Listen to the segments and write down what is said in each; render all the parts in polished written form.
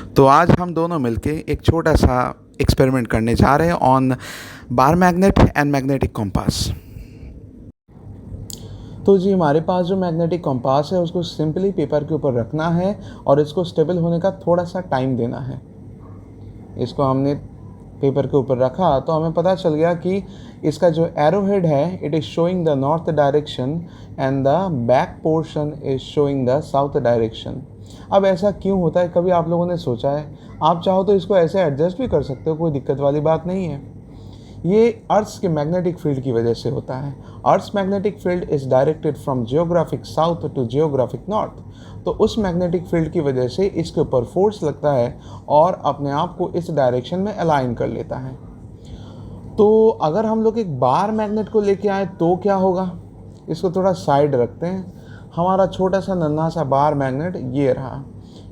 तो आज हम दोनों मिलके एक छोटा सा एक्सपेरिमेंट करने जा रहे हैं on bar magnet and magnetic compass. तो जी हमारे पास जो मैग्नेटिक कॉम्पास है उसको सिंपली पेपर के ऊपर रखना है और इसको स्टेबल होने का थोड़ा सा टाइम देना है। इसको हमने पेपर के ऊपर रखा तो हमें पता चल गया कि इसका जो एरो हेड है it is showing the north direction and the back portion is showing the south direction. अब ऐसा क्यों होता है, कभी आप लोगों ने सोचा है? आप चाहो तो इसको ऐसे एडजस्ट भी कर सकते हो, कोई दिक्कत वाली बात नहीं है। ये अर्थ के मैग्नेटिक फील्ड की वजह से होता है। Earth magnetic field is directed from geographic south to geographic north. तो उस मैग्नेटिक फील्ड की वजह से इसके ऊपर फोर्स लगता है और अपने आप को इस डायरेक्शन में अलाइन कर लेता है। तो अगर हम लोग एक बार मैग्नेट को लेके आए तो क्या होगा? इसको थोड़ा साइड रखते हैं। हमारा छोटा सा नन्हा सा बार मैग्नेट ये रहा।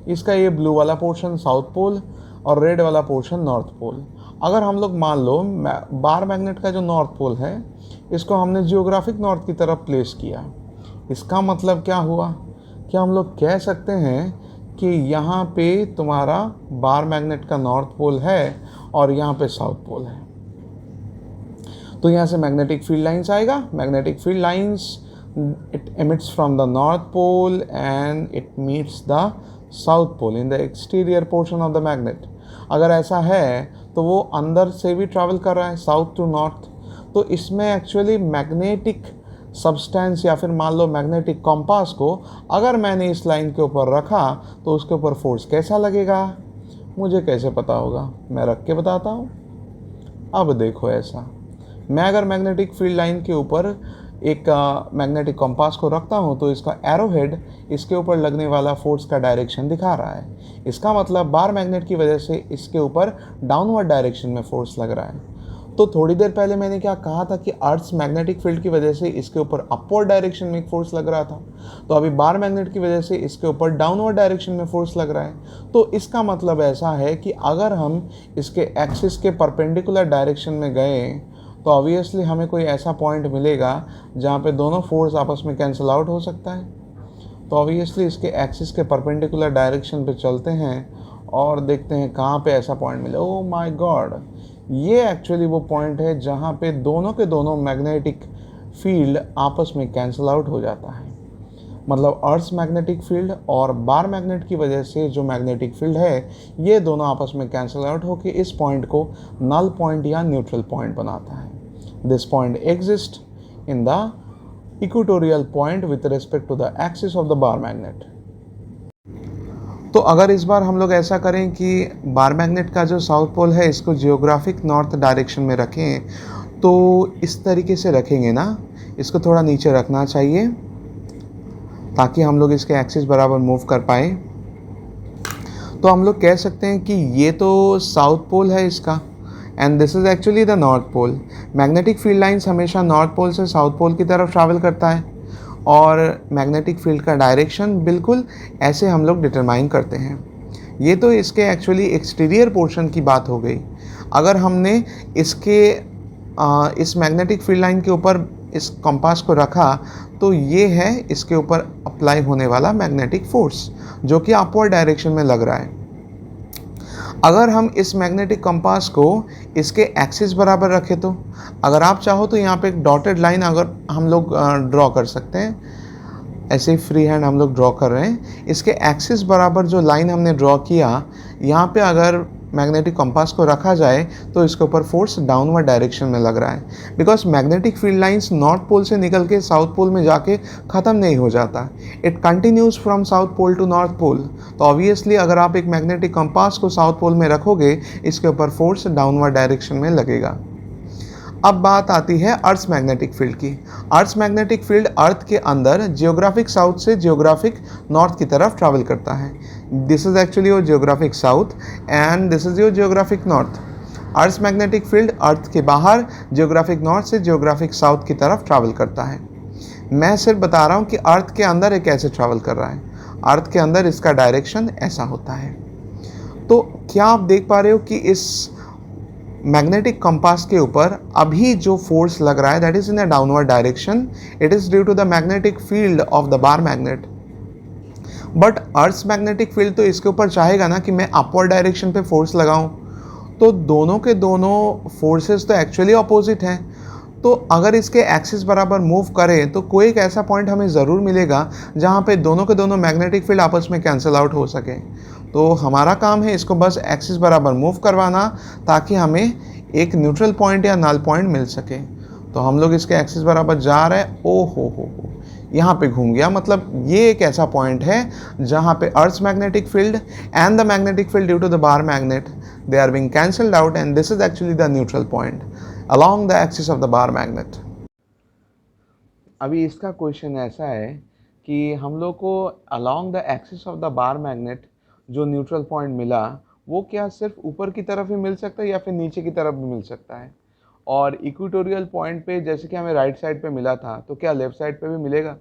इसका ये ब्लू वाला पोर्शन साउथ पोल और रेड वाला पोर्शन नॉर्थ पोल। अगर हम लोग मान लो बार मैग्नेट का जो नॉर्थ पोल है इसको हमने जियोग्राफिक नॉर्थ की तरफ प्लेस किया, इसका मतलब क्या हुआ? क्या हम लोग कह सकते हैं कि यहाँ पे तुम्हारा बार मैग्नेट का नॉर्थ पोल है और यहाँ पे साउथ पोल है। तो यहाँ से मैग्नेटिक फील्ड लाइंस आएगा। Magnetic field lines it emits from the north pole and it meets the south pole in the exterior portion of the magnet। अगर ऐसा है तो वो अंदर से भी ट्रैवल कर रहा है साउथ टू नॉर्थ। तो इसमें एक्चुअली मैग्नेटिक सब्सटेंस या फिर मान लो मैग्नेटिक कॉम्पास को अगर मैंने इस लाइन के ऊपर रखा तो उसके ऊपर फोर्स कैसा लगेगा मुझे कैसे पता होगा? मैं रख के बताता हूँ। अब देखो, ऐसा मैं अगर मैग्नेटिक फील्ड लाइन के ऊपर एक मैग्नेटिक कॉम्पास को रखता हूँ तो इसका एरो हेड इसके ऊपर लगने वाला फोर्स का डायरेक्शन दिखा रहा है। इसका मतलब बार मैग्नेट की वजह से इसके ऊपर डाउनवर्ड डायरेक्शन में फोर्स लग रहा है। तो थोड़ी देर पहले मैंने क्या कहा था कि अर्थ मैग्नेटिक फील्ड की वजह से इसके ऊपर अपवर्ड डायरेक्शन में फोर्स लग रहा था। तो अभी बार मैग्नेट की वजह से इसके ऊपर डाउनवर्ड डायरेक्शन में फोर्स लग रहा है। तो इसका मतलब ऐसा है कि अगर हम इसके एक्सिस के परपेंडिकुलर डायरेक्शन में गए तो ऑब्वियसली हमें कोई ऐसा पॉइंट मिलेगा जहाँ पे दोनों फोर्स आपस में कैंसिल आउट हो सकता है। तो ऑब्वियसली इसके एक्सिस के परपेंडिकुलर डायरेक्शन पे चलते हैं और देखते हैं कहाँ पे ऐसा पॉइंट मिले। ओह माय गॉड, ये एक्चुअली वो पॉइंट है जहाँ पे दोनों के दोनों मैग्नेटिक फील्ड आपस में कैंसिल आउट हो जाता है। मतलब अर्थ मैग्नेटिक फील्ड और बार मैग्नेट की वजह से जो मैग्नेटिक फील्ड है ये दोनों आपस में कैंसिल आउट होकर इस पॉइंट को नल पॉइंट या न्यूट्रल पॉइंट बनाता है। This point exist in the equatorial point with respect to the axis of the bar magnet. तो अगर इस बार हम लोग ऐसा करें कि बार मैग्नेट का जो साउथ पोल है इसको जियोग्राफिक नॉर्थ डायरेक्शन में रखें तो इस तरीके से रखेंगे ना, इसको थोड़ा नीचे रखना चाहिए ताकि हम लोग इसके एक्सिस बराबर मूव कर पाए। तो हम लोग कह सकते हैं कि ये तो साउथ पोल है इसका and this is actually the north pole. Magnetic field lines हमेशा नॉर्थ पोल से साउथ पोल की तरफ ट्रैवल करता है और मैग्नेटिक फील्ड का डायरेक्शन बिल्कुल ऐसे हम लोग डिटरमाइन करते हैं। ये तो इसके एक्चुअली एक्सटीरियर पोर्शन की बात हो गई। अगर हमने इसके इस मैग्नेटिक फील्ड लाइन के ऊपर इस कंपास को रखा तो ये है इसके ऊपर अप्लाई होने वाला मैग्नेटिक फोर्स जो कि अपवर्ड डायरेक्शन में लग रहा है। अगर हम इस मैग्नेटिक कंपास को इसके एक्सिस बराबर रखें तो अगर आप चाहो तो यहाँ पे एक डॉटेड लाइन अगर हम लोग ड्रॉ कर सकते हैं, ऐसे ही फ्री हैंड हम लोग ड्रॉ कर रहे हैं। इसके एक्सिस बराबर जो लाइन हमने ड्रॉ किया यहाँ पे अगर मैग्नेटिक कंपास को रखा जाए तो इसके ऊपर फोर्स डाउनवर्ड डायरेक्शन में लग रहा है because magnetic field lines north pole से निकल के साउथ पोल में जाके ख़त्म नहीं हो जाता, it continues from south pole to north pole. तो ऑब्वियसली अगर आप एक मैग्नेटिक कंपास को साउथ पोल में रखोगे इसके ऊपर फोर्स डाउनवर्ड डायरेक्शन में लगेगा। अब बात आती है अर्थ मैग्नेटिक फील्ड की। अर्थ मैग्नेटिक फील्ड अर्थ के अंदर जियोग्राफिक साउथ से जियोग्राफिक नॉर्थ की तरफ ट्रैवल करता है। This is actually your geographic south and this is your geographic north. Earth magnetic field earth के बाहर जियोग्राफिक नॉर्थ से जियोग्राफिक साउथ की तरफ ट्रैवल करता है। मैं सिर्फ बता रहा हूँ कि अर्थ के अंदर ये कैसे ट्रैवल कर रहा है। अर्थ के अंदर इसका डायरेक्शन ऐसा होता है। तो क्या आप देख पा रहे हो कि इस मैग्नेटिक कंपास के ऊपर अभी जो फोर्स लग रहा है that is in a downward direction, it is due to the magnetic field of the bar magnet. But earth magnetic field तो इसके ऊपर चाहेगा ना कि मैं अपवर्ड डायरेक्शन पे फोर्स लगाऊं। तो दोनों के दोनों फोर्सेस तो एक्चुअली अपोजिट हैं। तो अगर इसके एक्सिस बराबर मूव करें तो कोई एक ऐसा पॉइंट हमें ज़रूर मिलेगा जहाँ पे दोनों के दोनों मैग्नेटिक फील्ड आपस में कैंसिल आउट हो सके। तो हमारा काम है इसको बस एक्सिस बराबर मूव करवाना, ताकि हमें एक न्यूट्रल पॉइंट या नल पॉइंट मिल सके। तो हम लोग इसके एक्सिस बराबर जा रहे हैं, ओ हो, यहाँ पे घूम गया। मतलब ये एक ऐसा पॉइंट है जहाँ पे earth magnetic field and the magnetic field due to the bar magnet, they are being cancelled out, and this is actually the neutral point along the axis of the bar magnet। अभी इसका question ऐसा है कि हम लोग को along the axis of the bar magnet जो neutral point मिला, वो क्या सिर्फ ऊपर की तरफ ही मिल सकता है या फिर नीचे की तरफ भी मिल सकता है? और इक्वेटोरियल पॉइंट पे जैसे कि हमें राइट साइड पे मिला था, तो क्या लेफ्ट साइड पे भी मिलेगा?